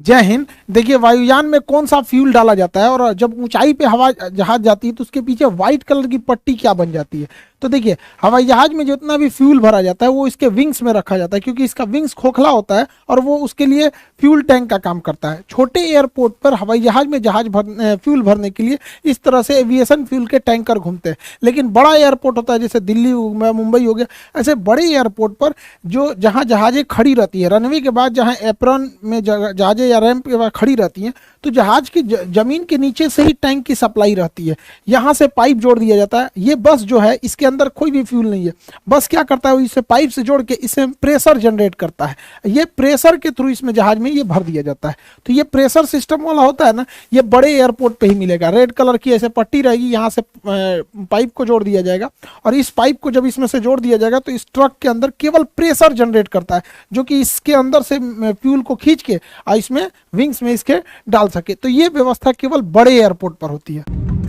जय हिंद। देखिए, वायुयान में कौन सा फ्यूल डाला जाता है और जब ऊंचाई पे हवा जहाज जाती है तो उसके पीछे व्हाइट कलर की पट्टी क्या बन जाती है? तो देखिए, हवाई जहाज में जितना भी फ्यूल भरा जाता है वो इसके विंग्स में रखा जाता है, क्योंकि इसका विंग्स खोखला होता है और वो उसके लिए फ्यूल टैंक का काम करता है। छोटे एयरपोर्ट पर हवाई जहाज में फ्यूल भरने के लिए इस तरह से एविएशन फ्यूल के टैंकर घूमते हैं। लेकिन बड़ा एयरपोर्ट होता है, जैसे दिल्ली मुंबई हो गया, ऐसे बड़े एयरपोर्ट पर जो जहाँ जहाजें खड़ी रहती है, रनवे के बाद जहाँ एप्रॉन में जहाजें या रैंप के बाद खड़ी रहती हैं, तो जहाज की जमीन के नीचे से ही टैंक की सप्लाई रहती है। यहाँ से पाइप जोड़ दिया जाता है। ये बस जो है, इसके अंदर कोई भी फ्यूल नहीं है। बस क्या करता है, इसे पाइप से जोड़ के इससे प्रेशर जनरेट करता है। ये प्रेशर के थ्रू इसमें जहाज में ये भर दिया जाता है। तो ये प्रेशर सिस्टम वाला होता है ना, ये बड़े एयरपोर्ट पे ही मिलेगा। रेड कलर की ऐसे पट्टी रहेगी, यहाँ से पाइप को जोड़ दिया जाएगा और इस पाइप को जब इसमें से जोड़ दिया जाएगा तो इस ट्रक के अंदर केवल प्रेशर जनरेट करता है, जो कि इसके अंदर से फ्यूल को खींच के इसमें विंग्स में इसके डाल सके। तो ये व्यवस्था केवल बड़े एयरपोर्ट पर होती है।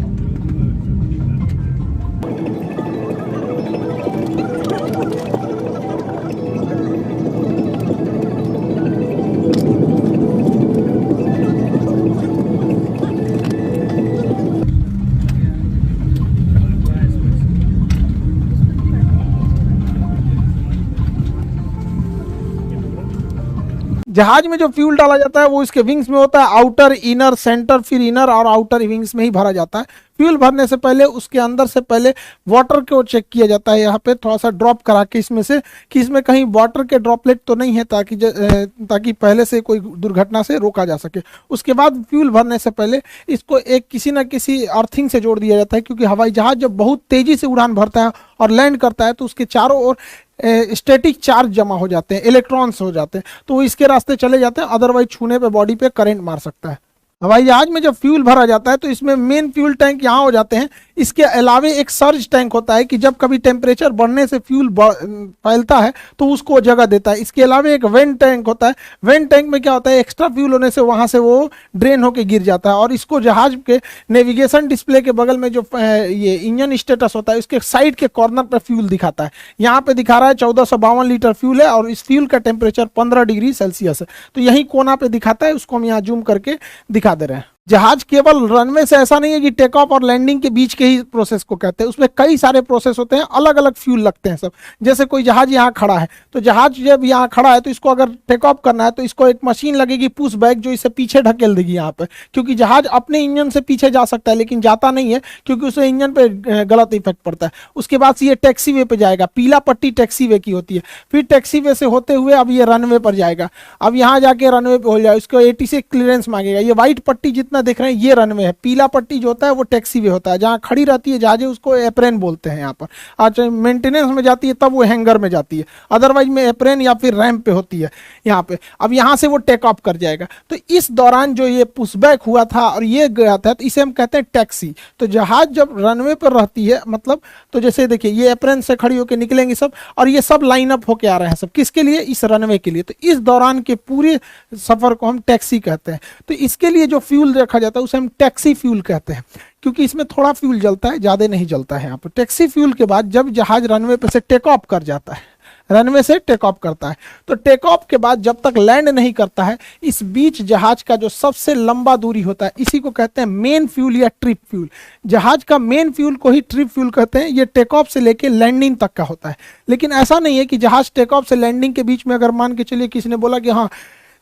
जहाज में जो फ्यूल डाला जाता है वो इसके विंग्स में होता है, आउटर, इनर, सेंटर, फिर इनर और आउटर विंग्स में ही भरा जाता है। फ्यूल भरने से पहले उसके अंदर से पहले वाटर को चेक किया जाता है, यहाँ पे थोड़ा सा ड्रॉप करा के इसमें से कि इसमें कहीं वाटर के ड्रॉपलेट तो नहीं है, ताकि पहले से कोई दुर्घटना से रोका जा सके। उसके बाद फ्यूल भरने से पहले इसको एक किसी न किसी अर्थिंग से जोड़ दिया जाता है, क्योंकि हवाई जहाज जब बहुत तेजी से उड़ान भरता है और लैंड करता है तो उसके चारों ओर स्टैटिक चार्ज जमा हो जाते हैं, इलेक्ट्रॉन्स हो जाते हैं, तो वो इसके रास्ते चले जाते हैं। अदरवाइज छूने पे बॉडी पे करंट मार सकता है। हवाई जहाज में जब फ्यूल भरा जाता है तो इसमें मेन फ्यूल टैंक यहाँ हो जाते हैं। इसके अलावे एक सर्ज टैंक होता है कि जब कभी टेम्परेचर बढ़ने से फ्यूल फैलता है तो उसको जगह देता है। इसके अलावे एक वेंट टैंक होता है। वेंट टैंक में क्या होता है, एक्स्ट्रा फ्यूल होने से वहाँ से वो ड्रेन होकर गिर जाता है और इसको जहाज के नेविगेशन डिस्प्ले के बगल में जो ये इंजन स्टेटस होता है उसके साइड के कॉर्नर पर फ्यूल दिखाता है। यहाँ पे दिखा रहा है 1452 लीटर फ्यूल है और इस फ्यूल का टेम्परेचर 15 डिग्री सेल्सियस है। तो यही कोना पे दिखाता है, उसको हम यहाँ जूम करके दिखा दे रहे हैं। जहाज केवल रनवे से ऐसा नहीं है कि टेक ऑफ और लैंडिंग के बीच के ही प्रोसेस को कहते हैं, उसमें कई सारे प्रोसेस होते हैं, अलग अलग फ्यूल लगते हैं सब। जैसे कोई जहाज यहाँ खड़ा है, तो जहाज जब यहाँ खड़ा है तो इसको अगर टेक ऑफ करना है तो इसको एक मशीन लगेगी पुश बैक, जो इसे पीछे ढकेल देगी यहाँ पे, क्योंकि जहाज अपने इंजन से पीछे जा सकता है लेकिन जाता नहीं है, क्योंकि उसे इंजन पे गलत इफेक्ट पड़ता है। उसके बाद से ये टैक्सी वे पे जाएगा, पीला पट्टी टैक्सी वे की होती है। फिर टैक्सी वे से होते हुए अब ये रनवे पर जाएगा। अब यहाँ जाके रनवे पे हो जाए, इसको ATC क्लियरेंस मांगेगा। ये व्हाइट पट्टी जितना देख रहे हैं ये रनवे है, पीला पट्टी जो होता है वो टैक्सी वे होता है, जहाँ खड़ी रहती है जहाजें उसको एप्रेन बोलते हैं। यहाँ पर आज मेंटेनेंस में जाती है तब वो हैंगर में जाती है, अदरवाइज में एप्रेन या फिर रैंप पे होती है यहाँ पे। अब यहाँ से वो टेक ऑफ कर जाएगा। तो इस दौरान जो ये पुशबैक हुआ था और ये गया था, तो इसे हम कहते हैं टैक्सी। तो जहाज जब रनवे पर रहती है, मतलब तो जैसे देखिए ये एप्रेन से खड़ी होकर निकलेंगे सब, और ये सब लाइन अप होके आ रहे हैं सब, किसके लिए, इस रनवे के लिए। तो इस दौरान के पूरे सफर को हम टैक्सी कहते हैं। तो इसके लिए जो फ्यूल रखा जाता है उसे हम टैक्सी फ्यूल कहते हैं, क्योंकि इसमें थोड़ा फ्यूल जलता है, ज्यादा नहीं जलता है यहाँ पर। टैक्सी फ्यूल के बाद जब जहाज रनवे पे से टेक ऑफ कर जाता है, रनवे से टेक ऑफ करता है, तो टेक ऑफ के बाद जब तक लैंड नहीं करता है, इस बीच जहाज का जो सबसे लंबा दूरी होता है इसी को कहते हैं मेन फ्यूल या ट्रिप फ्यूल। जहाज का मेन फ्यूल को ही ट्रिप फ्यूल कहते हैं। ये टेक ऑफ से लेके लैंडिंग तक का होता है। लेकिन ऐसा नहीं है कि जहाज टेक ऑफ से लैंडिंग के बीच में अगर मान के चलिए किसी ने बोला कि हाँ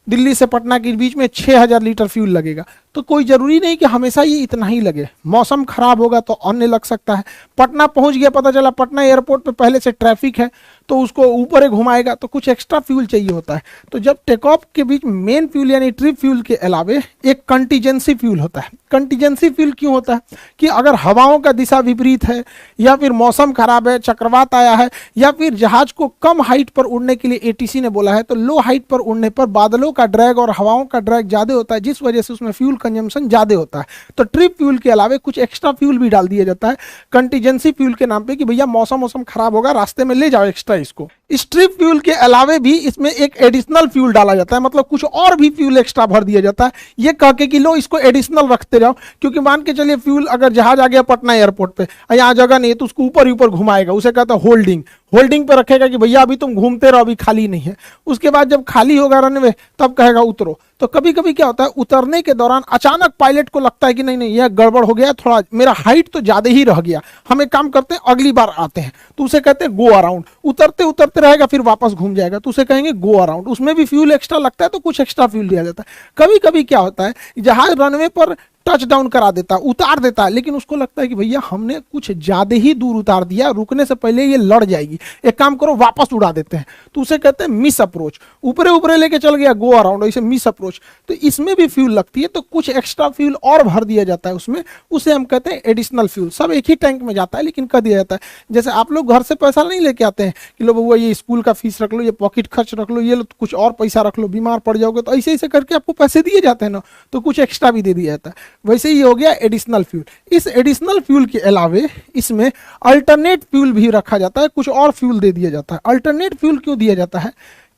दिल्ली से पटना के बीच में 6000 लीटर फ्यूल लगेगा, तो कोई जरूरी नहीं कि हमेशा ये इतना ही लगे। मौसम खराब होगा तो अन्य लग सकता है। पटना पहुंच गया, पता चला पटना एयरपोर्ट पे पहले से ट्रैफिक है, तो उसको ऊपर ही घुमाएगा, तो कुछ एक्स्ट्रा फ्यूल चाहिए होता है। तो जब टेक ऑफ के बीच मेन फ्यूल यानी ट्रिप फ्यूल के अलावे एक कंटीजेंसी फ्यूल होता है। कंटीजेंसी फ्यूल क्यों होता है कि अगर हवाओं का दिशा विपरीत है, या फिर मौसम खराब है, चक्रवात आया है, या फिर जहाज को कम हाइट पर उड़ने के लिए ATC ने बोला है, तो लो हाइट पर उड़ने पर बादलों का ड्रैग और हवाओं का ड्रैग ज्यादा होता है, जिस वजह से उसमें फ्यूल कंजम्पशन ज्यादा होता है। तो ट्रिप फ्यूल के अलावे कुछ एक्स्ट्रा फ्यूल भी डाल दिया जाता है कंटीजेंसी फ्यूल के नाम पे, कि भैया मौसम खराब होगा, रास्ते में ले जाओ एक्स्ट्रा इसको। स्ट्रिप फ्यूल के अलावे भी इसमें एक एडिशनल फ्यूल डाला जाता है, मतलब कुछ और भी फ्यूल एक्स्ट्रा भर दिया जाता है, ये कह के कि लो इसको एडिशनल रखते जाओ, क्योंकि मान के चलिए फ्यूल अगर जहाज आ गया पटना एयरपोर्ट पे, यहाँ जगह नहीं है तो उसको ऊपर ही ऊपर घुमाएगा, उसे कहता है होल्डिंग, होल्डिंग पे रखेगा कि भैया अभी तुम घूमते रहो, अभी खाली नहीं है। उसके बाद जब खाली होगा रनवे तब कहेगा उतरो। तो कभी कभी क्या होता है, उतरने के दौरान अचानक पायलट को लगता है कि नहीं नहीं यह गड़बड़ हो गया, थोड़ा मेरा हाइट तो ज्यादा ही रह गया, हम एक काम करते हैं अगली बार आते हैं, तो उसे कहते हैं गो अराउंड। उतरते उतरते रहेगा फिर वापस घूम जाएगा, तो उसे कहेंगे गो अराउंड। उसमें भी फ्यूल एक्स्ट्रा लगता है तो कुछ एक्स्ट्रा फ्यूल दिया जाता है। कभी कभी क्या होता है, जहाज रनवे पर टच डाउन करा देता है, उतार देता है, लेकिन उसको लगता है कि भैया हमने कुछ ज्यादा ही दूर उतार दिया, रुकने से पहले ये लड़ जाएगी, एक काम करो वापस उड़ा देते हैं, तो उसे कहते हैं मिस अप्रोच। ऊपरे ऊपरे लेके चल गया गो अराउंड, इसे मिस अप्रोच। तो इसमें भी फ्यूल लगती है, तो कुछ एक्स्ट्रा फ्यूल और भर दिया जाता है उसमें, उसे हम कहते हैं एडिशनल फ्यूल। सब एक ही टैंक में जाता है लेकिन कर दिया जाता है। जैसे आप लोग घर से पैसा नहीं लेके आते हैं कि लो बउआ ये स्कूल का फीस रख लो, ये पॉकेट खर्च रख लो, ये लो कुछ और पैसा रख लो, बीमार पड़ जाओगे, तो ऐसे ऐसे करके आपको पैसे दिए जाते हैं ना, तो कुछ एक्स्ट्रा भी दे दिया जाता है। वैसे ही हो गया एडिशनल फ्यूल। इस एडिशनल फ्यूल के अलावे इसमें अल्टरनेट फ्यूल भी रखा जाता है, कुछ और फ्यूल दे दिया जाता है। अल्टरनेट फ्यूल क्यों दिया जाता है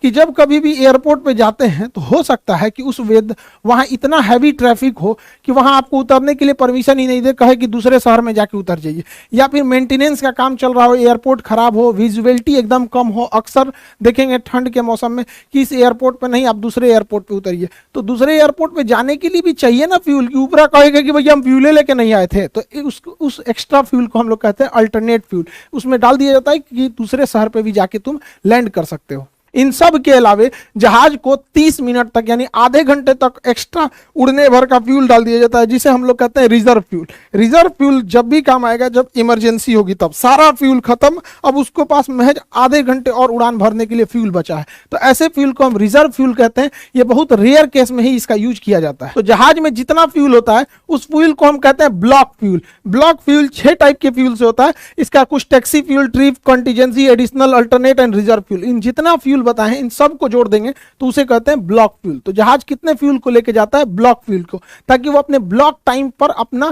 कि जब कभी भी एयरपोर्ट पे जाते हैं तो हो सकता है कि उस वेद वहां इतना हैवी ट्रैफिक हो कि वहां आपको उतरने के लिए परमिशन ही नहीं दे, कहे कि दूसरे शहर में जाके उतर जाइए, या फिर मेंटेनेंस का काम चल रहा हो, एयरपोर्ट खराब हो, विजुअलिटी एकदम कम हो। अक्सर देखेंगे ठंड के मौसम में कि इस एयरपोर्ट पे नहीं, आप दूसरे एयरपोर्ट पे उतरिए, तो दूसरे एयरपोर्ट पे जाने के लिए भी चाहिए ना फ्यूल, की ऊपर कहेगा कि भैया हम फ्यूले लेके नहीं आए थे, तो उस एक्स्ट्रा फ्यूल को हम लोग कहते हैं अल्टरनेट फ्यूल। उसमें डाल दिया जाता है कि दूसरे शहर पे भी जाके तुम लैंड कर सकते हो। इन सब के अलावे जहाज को 30 मिनट तक यानी आधे घंटे तक एक्स्ट्रा उड़ने भर का फ्यूल डाल दिया जाता है, जिसे हम लोग कहते हैं रिजर्व फ्यूल। रिजर्व फ्यूल जब भी काम आएगा, जब इमरजेंसी होगी तब, सारा फ्यूल खत्म, अब उसको पास महज आधे घंटे और उड़ान भरने के लिए फ्यूल बचा है, तो ऐसे फ्यूल को हम रिजर्व फ्यूल कहते हैं। ये बहुत रेयर केस में ही इसका यूज किया जाता है। तो जहाज में जितना फ्यूल होता है उस फ्यूल को हम कहते हैं block fuel. Block fuel 6 type के फ्यूल से होता है। इसका कुछ taxi fuel, trip, contingency, additional, alternate and reserve fuel, इन जितना फ्यूल बताए हैं इन सब को जोड़ देंगे तो उसे कहते हैं ब्लॉक फ्यूल। तो जहाज कितने फ्यूल को लेके जाता है? ब्लॉक फ्यूल को, ताकि वो अपने ब्लॉक टाइम पर अपना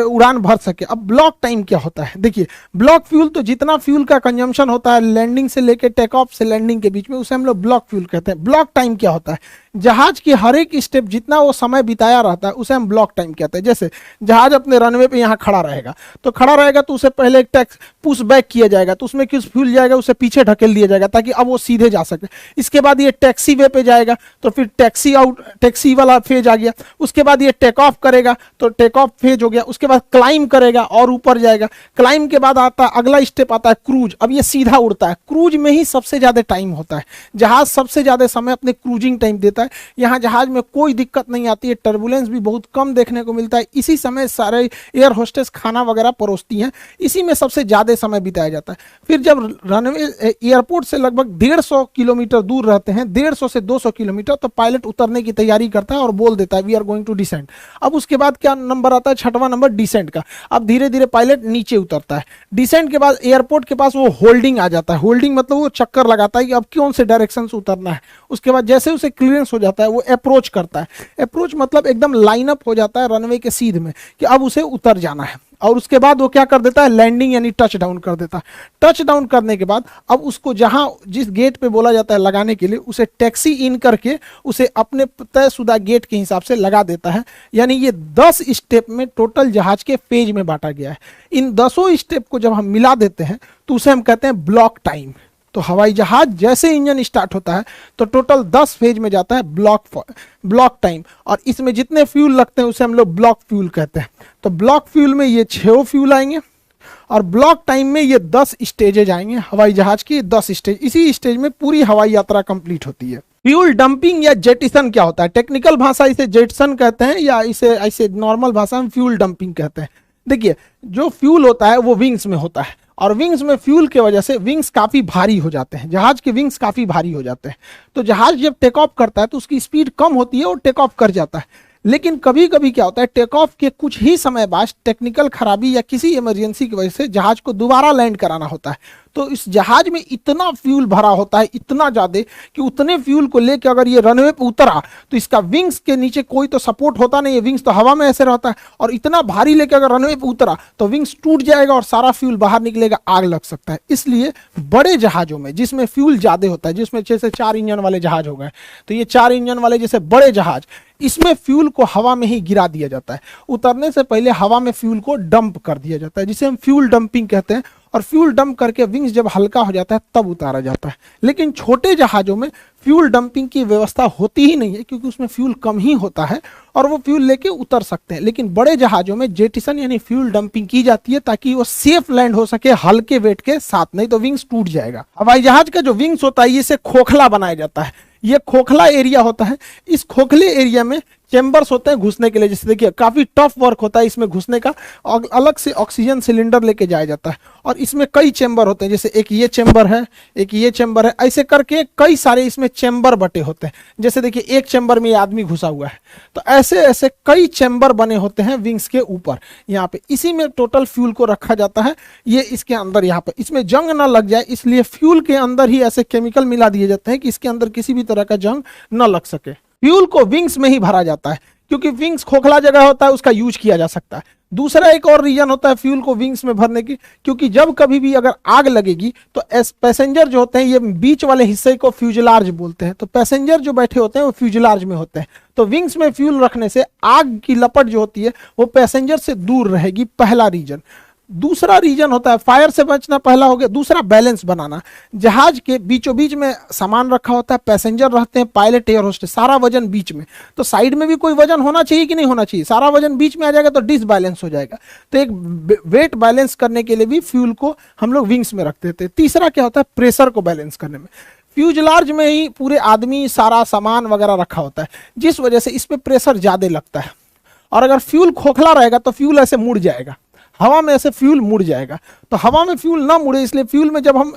उड़ान भर सके। अब ब्लॉक टाइम क्या होता है? देखिए, ब्लॉक फ्यूल तो जितना फ्यूल का कंजम्पशन होता है लैंडिंग से लेके टेक ऑफ से लैंडिंग के बीच में, उसे हम लोग ब्लॉक फ्यूल कहते हैं। ब्लॉक टाइम क्या होता है? जहाज की हर एक स्टेप जितना वो समय बिताया रहता है उसे हम ब्लॉक टाइम कहते हैं। जैसे जहाज अपने रनवे पे यहाँ खड़ा रहेगा, तो खड़ा रहेगा तो उसे पहले एक टैक्स पुश बैक किया जाएगा, तो उसमें किस फ्यूल जाएगा, उसे पीछे ढकेल दिया जाएगा ताकि अब वो सीधे जा सके। इसके बाद ये टैक्सी वे पे जाएगा, तो फिर टैक्सी वाला फेज आ गया। उसके बाद ये टेक ऑफ करेगा तो टेक ऑफ फेज हो गया। उसके बाद क्लाइम करेगा और ऊपर जाएगा। क्लाइम के बाद आता अगला स्टेप आता है क्रूज। अब ये सीधा उड़ता है। क्रूज में ही सबसे ज्यादा टाइम होता है। जहाज सबसे ज्यादा समय अपने क्रूजिंग टाइम देता है। यहाँ जहाज में कोई दिक्कत नहीं आती है, टर्बुलेंस भी बहुत कम देखने को मिलता है। इसी समय सारे एयर होस्टेस खाना वगैरह परोसती हैं, इसी में सबसे ज्यादा समय बिताया जाता है। फिर जब रनवे एयरपोर्ट से लगभग 150 किलोमीटर दूर रहते हैं, 150 से 200 किलोमीटर, तो पायलट उतरने की तैयारी करता है और बोल देता है we are going to descend. अब उसके बाद क्या नंबर आता है? 6वां नंबर डिसेंड का। अब धीरे धीरे पायलट नीचे उतरता है। डिसेंड के बाद एयरपोर्ट के पास वो होल्डिंग आ जाता है। होल्डिंग मतलब वो चक्कर लगाता है कि अब कौन से डायरेक्शन से उतरना है। उसके बाद जैसे उसे क्लियरेंस हो जाता है वो अप्रोच करता है। अप्रोच मतलब एकदम लाइन अप हो जाता है रनवे के सीध में कि अब उसे उतर जाना है। और उसके बाद वो क्या कर देता है? लैंडिंग यानी टच डाउन कर देता है। टच डाउन करने के बाद अब उसको जहां जिस गेट पे बोला जाता है लगाने के लिए, उसे टैक्सी इन करके उसे अपने तयशुदा गेट के हिसाब से लगा देता है। यानी ये 10 स्टेप में टोटल जहाज के फेज में बांटा गया है। इन 10 स्टेप को जब हम मिला देते हैं तो उसे हम कहते हैं ब्लॉक टाइम। तो हवाई जहाज जैसे इंजन स्टार्ट होता है तो टोटल 10 फेज में जाता है ब्लॉक टाइम, और इसमें जितने फ्यूल लगते हैं उसे हम लोग ब्लॉक फ्यूल कहते हैं। तो ब्लॉक फ्यूल में ये 6 फ्यूल आएंगे और ब्लॉक टाइम में ये 10 स्टेजेज आएंगे। हवाई जहाज की 10 स्टेज, इसी स्टेज में पूरी हवाई यात्रा कंप्लीट होती है। फ्यूल डंपिंग या जेटिसन क्या होता है? टेक्निकल भाषा इसे जेटिसन कहते हैं, या इसे ऐसे नॉर्मल भाषा में फ्यूल डंपिंग कहते हैं। देखिए, जो फ्यूल होता है वो विंग्स में होता है, और विंग्स में फ्यूल के वजह से विंग्स काफी भारी हो जाते हैं। जहाज के विंग्स काफी भारी हो जाते हैं, तो जहाज जब टेक ऑफ करता है तो उसकी स्पीड कम होती है और टेक ऑफ कर जाता है। लेकिन कभी कभी क्या होता है, टेक ऑफ के कुछ ही समय बाद टेक्निकल खराबी या किसी इमरजेंसी की वजह से जहाज को दोबारा लैंड कराना होता है। तो इस जहाज में इतना फ्यूल भरा होता है, इतना ज्यादा कि उतने फ्यूल को लेकर अगर ये रनवे पे उतरा तो इसका विंग्स के नीचे कोई तो सपोर्ट होता नहीं है, विंग्स तो हवा में ऐसे रहता है, और इतना भारी लेकर अगर रनवे पे उतरा तो विंग्स टूट जाएगा और सारा फ्यूल बाहर निकलेगा, आग लग सकता है। इसलिए बड़े जहाजों में जिसमें फ्यूल ज्यादा होता है, जिसमें जैसे 4 इंजन वाले जहाज हो गए, तो ये 4 इंजन वाले जैसे बड़े जहाज, इसमें फ्यूल को हवा में ही गिरा दिया जाता है। उतरने से पहले हवा में फ्यूल को डंप कर दिया जाता है, जिसे हम फ्यूल डंपिंग कहते हैं, और फ्यूल डंप करके विंग्स जब हल्का हो जाता है तब उतारा जाता है। लेकिन छोटे जहाजों में फ्यूल डंपिंग की व्यवस्था होती ही नहीं है, क्योंकि उसमें फ्यूल कम ही होता है और वो फ्यूल लेके उतर सकते हैं। लेकिन बड़े जहाजों में जेटिसन यानी फ्यूल डंपिंग की जाती है ताकि वो सेफ लैंड हो सके हल्के वेट के साथ, नहीं तो विंग्स टूट जाएगा। हवाई जहाज का जो विंग्स होता है इसे खोखला बनाया जाता है, ये खोखला एरिया होता है। इस खोखले एरिया में चेंबर्स होते हैं घुसने के लिए, जैसे देखिए काफी टफ वर्क होता है इसमें घुसने का, और अलग से ऑक्सीजन सिलेंडर लेके जाया जाता है, और इसमें कई चेंबर होते हैं, जैसे एक ये चेंबर है, एक ये चेंबर है, ऐसे करके कई सारे इसमें चेंबर बटे होते हैं। जैसे देखिए एक चेंबर में ये आदमी घुसा हुआ है, तो ऐसे ऐसे कई चेंबर बने होते हैं विंग्स के ऊपर यहाँ पे, इसी में टोटल फ्यूल को रखा जाता है। ये इसके अंदर यहाँ पे, इसमें जंग ना लग जाए इसलिए फ्यूल के अंदर ही ऐसे केमिकल मिला दिए जाते हैं कि इसके अंदर किसी भी तरह का जंग न लग सके। फ्यूल को विंग्स में ही भरा जाता है, क्योंकि विंग्स खोखला जगह होता है, उसका यूज किया जा सकता है। दूसरा एक और रीजन होता है फ्यूल को विंग्स में भरने की, क्योंकि जब कभी भी अगर आग लगेगी तो पैसेंजर जो होते हैं, ये बीच वाले हिस्से को फ्यूजलार्ज बोलते हैं, तो पैसेंजर जो बैठे होते हैं वो फ्यूजलार्ज में होते हैं। तो विंग्स में फ्यूल रखने से आग की लपट जो होती है वो पैसेंजर से दूर रहेगी, पहला रीजन। दूसरा रीजन होता है फायर से बचना, पहला हो गया। दूसरा बैलेंस बनाना, जहाज के बीचों बीच में सामान रखा होता है, पैसेंजर रहते हैं, पायलट, एयर होस्टेस, सारा वजन बीच में, तो साइड में भी कोई वजन होना चाहिए कि नहीं होना चाहिए, सारा वजन बीच में आ जाएगा तो डिसबैलेंस हो जाएगा। तो एक वेट बैलेंस करने के लिए भी फ्यूल को हम लोग विंग्स में रखते थे। तीसरा क्या होता है, प्रेशर को बैलेंस करने में, फ्यूजलार्ज में ही पूरे आदमी सारा सामान वगैरह रखा होता है, जिस वजह से इस पे प्रेशर ज्यादा लगता है, और अगर फ्यूल खोखला रहेगा तो फ्यूल ऐसे मुड़ जाएगा, हवा में ऐसे फ्यूल मुड़ जाएगा। तो हवा में फ्यूल ना मुड़े इसलिए फ्यूल में जब हम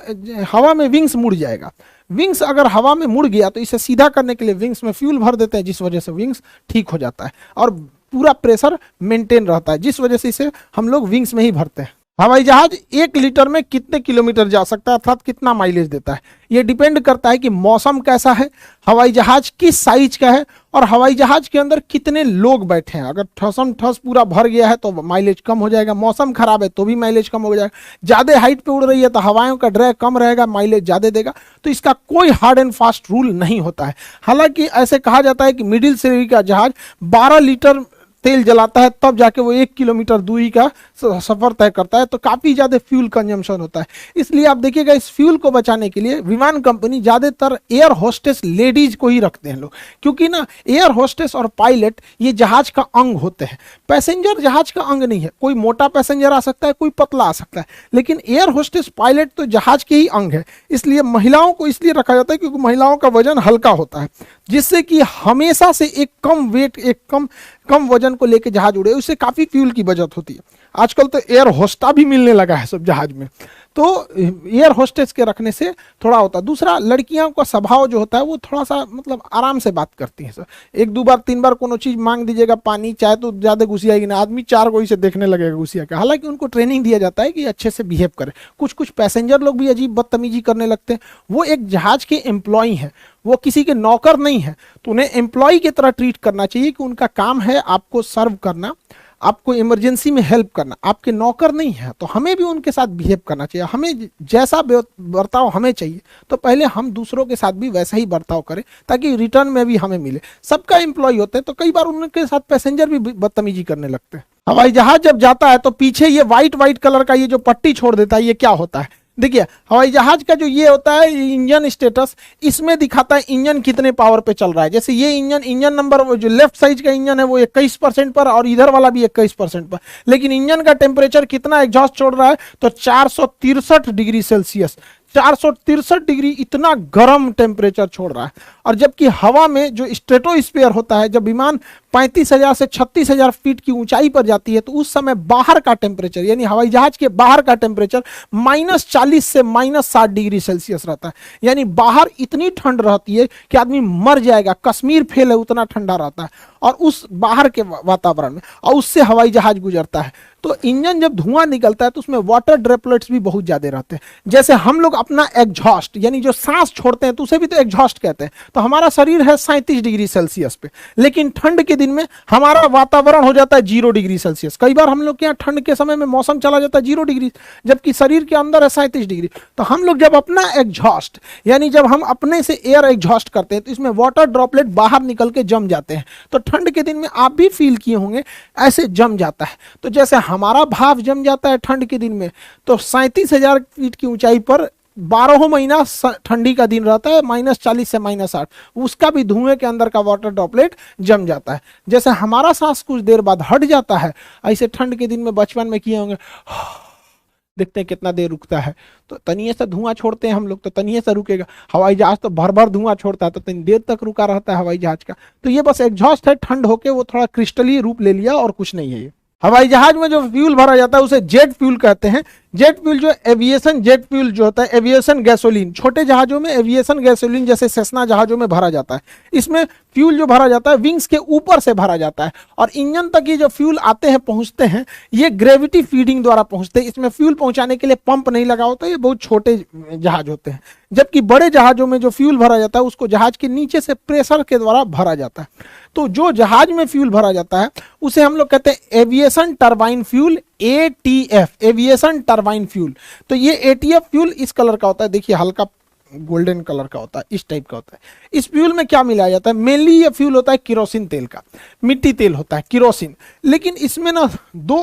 हवा में विंग्स मुड़ जाएगा, विंग्स अगर हवा में मुड़ गया तो इसे सीधा करने के लिए विंग्स में फ्यूल भर देते हैं, जिस वजह से विंग्स ठीक हो जाता है और पूरा प्रेशर मेंटेन रहता है, जिस वजह से इसे हम लोग विंग्स में ही भरते हैं। हवाई जहाज 1 लीटर में कितने किलोमीटर जा सकता है, अर्थात कितना माइलेज देता है, ये डिपेंड करता है कि मौसम कैसा है, हवाई जहाज किस साइज का है, और हवाई जहाज के अंदर कितने लोग बैठे हैं। अगर ठसम ठस पूरा भर गया है तो माइलेज कम हो जाएगा, मौसम खराब है तो भी माइलेज कम हो जाएगा, ज्यादा हाइट पे उड़ रही है तो हवाओं का ड्रैग कम रहेगा, माइलेज ज्यादा देगा। तो इसका कोई हार्ड एंड फास्ट रूल नहीं होता है। हालांकि ऐसे कहा जाता है कि मिडिल श्रेणी का जहाज 12 लीटर तेल जलाता है तब जाके वो 1 किलोमीटर दूरी का सफर तय करता है, तो काफी ज्यादा फ्यूल कंजम्पशन होता है। इसलिए आप देखिएगा इस फ्यूल को बचाने के लिए विमान कंपनी ज्यादातर एयर होस्टेस लेडीज को ही रखते हैं लोग, क्योंकि ना एयर होस्टेस और पायलट ये जहाज का अंग होते हैं, पैसेंजर जहाज का अंग नहीं है। कोई मोटा पैसेंजर आ सकता है, कोई पतला आ सकता है, लेकिन एयर होस्टेस पायलट तो जहाज के ही अंग है। इसलिए महिलाओं को इसलिए रखा जाता है क्योंकि महिलाओं का वजन हल्का होता है, जिससे कि हमेशा से एक कम वेट, एक कम वजन को लेकर जहाज उड़े, उससे काफी फ्यूल की बचत होती है। आजकल तो एयर होस्टा भी मिलने लगा है सब जहाज में, तो एयर होस्टेस के रखने से थोड़ा होता है। दूसरा, लड़कियों का स्वभाव जो होता है वो थोड़ा सा मतलब आराम से बात करती हैं सर, 1 2 बार 3 बार कोनो चीज मांग दीजिएगा, पानी चाहे तो ज्यादा घुसियाएगी ना, आदमी 4 कोई से देखने लगेगा घुसिया के। हालांकि उनको ट्रेनिंग दिया जाता है कि अच्छे से बिहेव करें। कुछ पैसेंजर लोग भी अजीब बदतमीजी करने लगते हैं, वो एक जहाज के एम्प्लॉय हैं, वो किसी के नौकर नहीं है, तो उन्हें एम्प्लॉय की तरह ट्रीट करना चाहिए कि उनका काम है आपको सर्व करना, आपको इमरजेंसी में हेल्प करना, आपके नौकर नहीं है। तो हमें भी उनके साथ बिहेव करना चाहिए, हमें जैसा बर्ताव हमें चाहिए तो पहले हम दूसरों के साथ भी वैसा ही बर्ताव करें ताकि रिटर्न में भी हमें मिले। सबका एम्प्लॉय होते हैं तो कई बार उनके साथ पैसेंजर भी बदतमीजी करने लगते हैं। हवाई जहाज जब जाता है तो पीछे ये व्हाइट कलर का ये जो पट्टी छोड़ देता है, ये क्या होता है? देखिए हवाई जहाज का जो ये होता है इंजन स्टेटस, इसमें दिखाता है इंजन कितने पावर पे चल रहा है। जैसे ये इंजन नंबर, वो जो लेफ्ट साइड का इंजन है वो 21% पर और इधर वाला भी 21% पर, लेकिन इंजन का टेम्परेचर कितना एग्जॉस्ट छोड़ रहा है तो 463 डिग्री सेल्सियस, 463 डिग्री, इतना गर्म टेम्परेचर छोड़ रहा है। और जबकि हवा में जो स्ट्रेटोस्फीयर होता है, जब विमान 35,000 से 36,000 फीट की ऊंचाई पर जाती है तो उस समय बाहर का टेम्परेचर यानी हवाई जहाज के बाहर का टेम्परेचर -40 से -60 डिग्री सेल्सियस रहता है। यानी बाहर इतनी ठंड रहती है कि आदमी मर जाएगा, कश्मीर फेल है उतना ठंडा रहता है और उस बाहर के वातावरण में, और उससे हवाई जहाज गुजरता है। तो इंजन जब धुआं निकलता है तो उसमें वाटर ड्रॉपलेट्स भी बहुत ज्यादा रहते हैं। जैसे हम लोग अपना एग्जॉस्ट यानी जो सांस छोड़ते हैं तो उसे भी तो एग्जॉस्ट कहते हैं। तो हमारा शरीर है 37 डिग्री सेल्सियस पे, लेकिन ठंड के दिन में हमारा वातावरण हो जाता है 0 डिग्री सेल्सियस। कई बार हम लोग के यहाँ ठंड के समय में मौसम चला जाता है 0 डिग्री, जबकि शरीर के अंदर है 37 डिग्री। तो हम लोग जब अपना एग्जॉस्ट यानी जब हम अपने से एयर एग्जॉस्ट करते हैं तो इसमें वाटर ड्रॉपलेट बाहर निकल के जम जाते हैं। तो ठंड के दिन में आप भी फील किए होंगे ऐसे जम जाता है। तो जैसे हमारा भाप जम जाता है ठंड के दिन में, तो 37,000 फीट की ऊंचाई पर 12 महीना ठंडी का दिन रहता है, -40 से -60, उसका भी धुएं के अंदर का वाटर ड्रॉपलेट जम जाता है। जैसे हमारा सांस कुछ देर बाद हट जाता है, ऐसे ठंड के दिन में बचपन में किए होंगे, देखते हैं कितना देर रुकता है, तो तनिए से धुआं छोड़ते हैं हम लोग तो तनिए से रुकेगा। हवाई जहाज तो भर भर धुआं छोड़ता है तो तनी देर तक रुका रहता है हवाई जहाज का। तो ये बस एग्जॉस्ट है, ठंड होके वो थोड़ा क्रिस्टली रूप ले लिया और कुछ नहीं है ये। हवाई जहाज में जो फ्यूल भरा जाता है उसे जेट फ्यूल कहते हैं। जेट फ्यूल जो एविएशन जेट फ्यूल जो होता है, एविएशन गैसोलीन, छोटे जहाजों में एविएशन गैसोलीन जैसे सेस्ना जहाजों में भरा जाता है। इसमें फ्यूल जो भरा जाता है विंग्स के ऊपर से भरा जाता है और इंजन तक ये जो फ्यूल आते हैं पहुंचते हैं ये ग्रेविटी फीडिंग द्वारा पहुंचते हैं। इसमें फ्यूल पहुंचाने के लिए पंप नहीं लगा होता, ये बहुत छोटे जहाज होते हैं। जबकि बड़े जहाजों में जो फ्यूल भरा जाता है उसको जहाज के नीचे से प्रेशर के द्वारा भरा जाता है। तो जो जहाज में फ्यूल भरा जाता है उसे हम लोग कहते हैं aviation turbine fuel, ATF, aviation turbine fuel. तो ये ATF फ्यूल इस कलर का होता है, देखिए हल्का गोल्डन कलर का होता है, इस टाइप का होता है। इस फ्यूल में क्या मिलाया जाता है? मेनली ये फ्यूल होता है किरोसिन तेल का, मिट्टी तेल होता है किरोसिन, लेकिन इसमें ना दो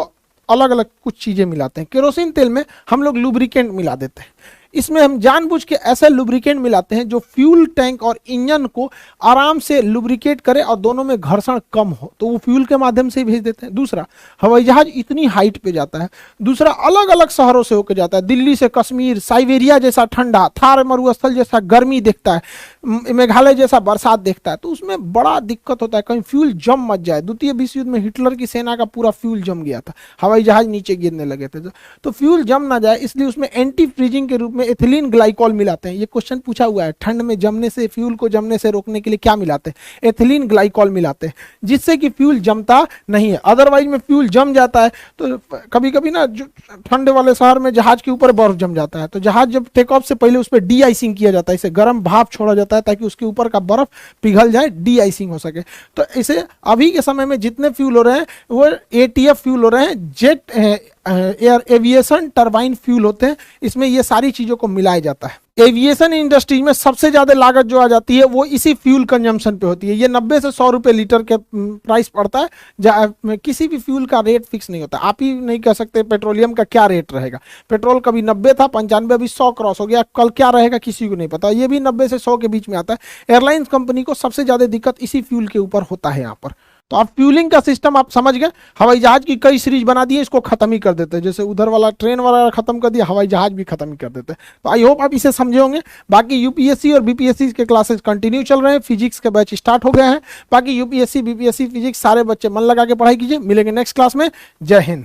अलग अलग कुछ चीजें मिलाते हैं। केरोसिन तेल में हम लोग लुब्रिकेंट मिला देते हैं, इसमें हम जानबूझ के ऐसा लुब्रिकेंट मिलाते हैं जो फ्यूल टैंक और इंजन को आराम से लुब्रिकेट करे और दोनों में घर्षण कम हो, तो वो फ्यूल के माध्यम से ही भेज देते हैं। दूसरा, हवाई जहाज इतनी हाइट पे जाता है, दूसरा अलग अलग शहरों से होकर जाता है, दिल्ली से कश्मीर, साइबेरिया जैसा ठंडा, थार मरुस्थल जैसा गर्मी देखता है, मेघालय जैसा बरसात देखता है, तो उसमें बड़ा दिक्कत होता है कहीं फ्यूल जम मत जाए। द्वितीय विश्व युद्ध में हिटलर की सेना का पूरा फ्यूल जम गया था, हवाई जहाज नीचे गिरने लगे थे, तो फ्यूल जम ना जाए इसलिए उसमें एंटी फ्रीजिंग के रूप में एथिलीन ग्लाइकॉल मिलाते हैं। ये क्वेश्चन पूछा हुआ है, ठंड में जमने से, फ्यूल को जमने से रोकने के लिए क्या मिलाते हैं? एथिलीन ग्लाइकॉल मिलाते हैं, जिससे कि फ्यूल जमता नहीं है। अदरवाइज में फ्यूल जम जाता है तो कभी कभी ना ठंड वाले शहर में जहाज के ऊपर बर्फ जम जाता है, तो जहाज जब टेक ऑफ से पहले उस पर डी आइसिंग किया जाता है, इसे गर्म भाप छोड़ा जाता है ताकि उसके ऊपर का बर्फ पिघल जाए, डी आइसिंग हो सके। तो इसे अभी के समय में जितने फ्यूल हो रहे हैं वो ATF फ्यूल हो रहे हैं, jet air aviation turbine fuel होते हैं, इसमें ये सारी चीजों को मिलाया जाता है। एविएशन इंडस्ट्री में सबसे ज्यादा लागत जो आ जाती है वो इसी फ्यूल कंजम्पशन पे होती है। ये 90 से 100 रुपए लीटर के प्राइस पड़ता है। किसी भी फ्यूल का रेट फिक्स नहीं होता, आप ही नहीं कह सकते पेट्रोलियम का क्या रेट रहेगा। पेट्रोल कभी 90 था, 95, अभी 100 क्रॉस हो गया, कल क्या रहेगा किसी को नहीं पता। ये भी 90 से 100 के बीच में आता है। एयरलाइंस कंपनी को सबसे ज्यादा दिक्कत इसी फ्यूल के ऊपर होता है यहाँ पर। तो आप फ्यूलिंग का सिस्टम आप समझ गए। हवाई जहाज की कई सीरीज बना दी है, इसको खत्म ही कर देते हैं, जैसे उधर वाला ट्रेन वाला खत्म कर दिया, हवाई जहाज भी खत्म ही कर देते हैं। तो आई होप आप इसे समझे होंगे। बाकी यूपीएससी और बीपीएससी के क्लासेस कंटिन्यू चल रहे हैं, फिजिक्स के बैच स्टार्ट हो गए हैं। बाकी यूपीएससी बीपीएससी फिजिक्स सारे बच्चे मन लगा के पढ़ाई कीजिए। मिलेंगे नेक्स्ट क्लास में। जय हिंद।